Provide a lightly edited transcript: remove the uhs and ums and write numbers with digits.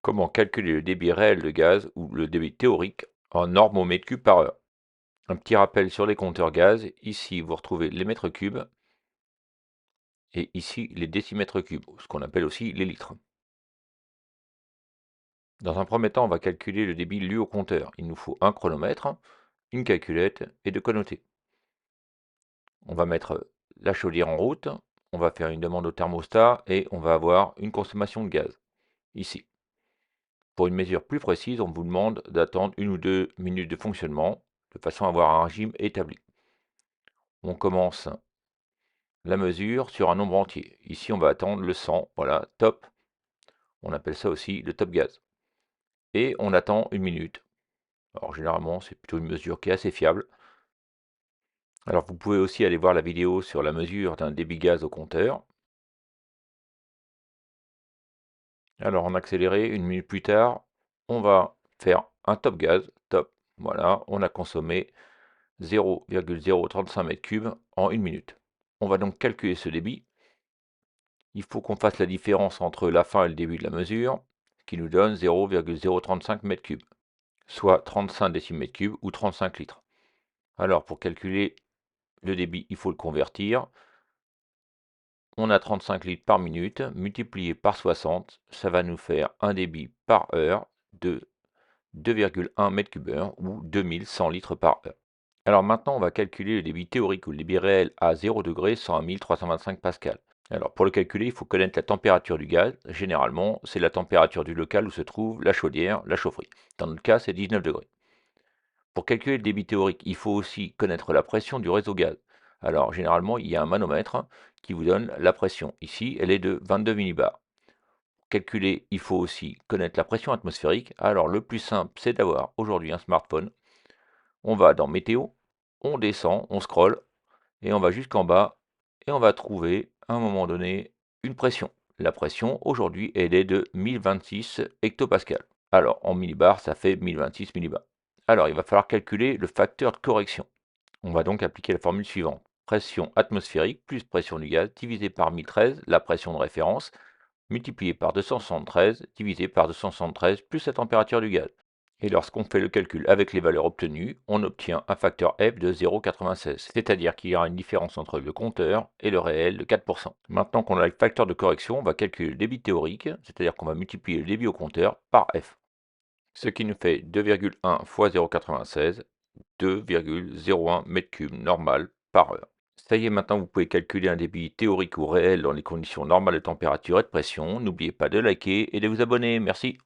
Comment calculer le débit réel de gaz ou le débit théorique en normes au mètre cube par heure? Un petit rappel sur les compteurs gaz. Ici, vous retrouvez les mètres cubes et ici les décimètres cubes, ce qu'on appelle aussi les litres. Dans un premier temps, on va calculer le débit lu au compteur. Il nous faut un chronomètre, une calculette et de quoi noter. On va mettre la chaudière en route, on va faire une demande au thermostat et on va avoir une consommation de gaz, ici. Pour une mesure plus précise, on vous demande d'attendre 1 ou 2 minutes de fonctionnement, de façon à avoir un régime établi. On commence la mesure sur un nombre entier. Ici, on va attendre le 100, voilà, top. On appelle ça aussi le top gaz. Et on attend 1 minute. Alors généralement, c'est plutôt une mesure qui est assez fiable. Alors vous pouvez aussi aller voir la vidéo sur la mesure d'un débit gaz au compteur. Alors en accéléré, 1 minute plus tard, on va faire un top gaz, top. Voilà, on a consommé 0,035 mètres cubes en 1 minute. On va donc calculer ce débit. Il faut qu'on fasse la différence entre la fin et le début de la mesure, qui nous donne 0,035 mètres cubes, soit 35 décimètres cubes ou 35 litres. Alors pour calculer le débit, il faut le convertir. On a 35 litres par minute, multiplié par 60, ça va nous faire un débit par heure de 2,1 mètres cubes heure ou 2100 litres par heure. Alors maintenant, on va calculer le débit théorique ou le débit réel à 0 degré sans 1325 pascal. Alors pour le calculer, il faut connaître la température du gaz. Généralement, c'est la température du local où se trouve la chaudière, la chaufferie. Dans notre cas, c'est 19 degrés. Pour calculer le débit théorique, il faut aussi connaître la pression du réseau gaz. Alors généralement, il y a un manomètre qui vous donne la pression. Ici, elle est de 22 millibars. Pour calculer, il faut aussi connaître la pression atmosphérique. Alors le plus simple, c'est d'avoir aujourd'hui un smartphone. On va dans météo, on descend, on scrolle et on va jusqu'en bas et on va trouver à un moment donné une pression. La pression aujourd'hui elle est de 1026 hectopascales. Alors en millibars ça fait 1026 millibars. Alors il va falloir calculer le facteur de correction. On va donc appliquer la formule suivante. Pression atmosphérique plus pression du gaz divisé par 1013, la pression de référence, multiplié par 273 divisé par 273 plus la température du gaz. Et lorsqu'on fait le calcul avec les valeurs obtenues, on obtient un facteur F de 0,96, c'est-à-dire qu'il y aura une différence entre le compteur et le réel de 4%. Maintenant qu'on a le facteur de correction, on va calculer le débit théorique, c'est-à-dire qu'on va multiplier le débit au compteur par F. Ce qui nous fait 2,1 fois 0,96, 2,01 m3 normal par heure. Ça y est, maintenant vous pouvez calculer un débit théorique ou réel dans les conditions normales de température et de pression. N'oubliez pas de liker et de vous abonner. Merci.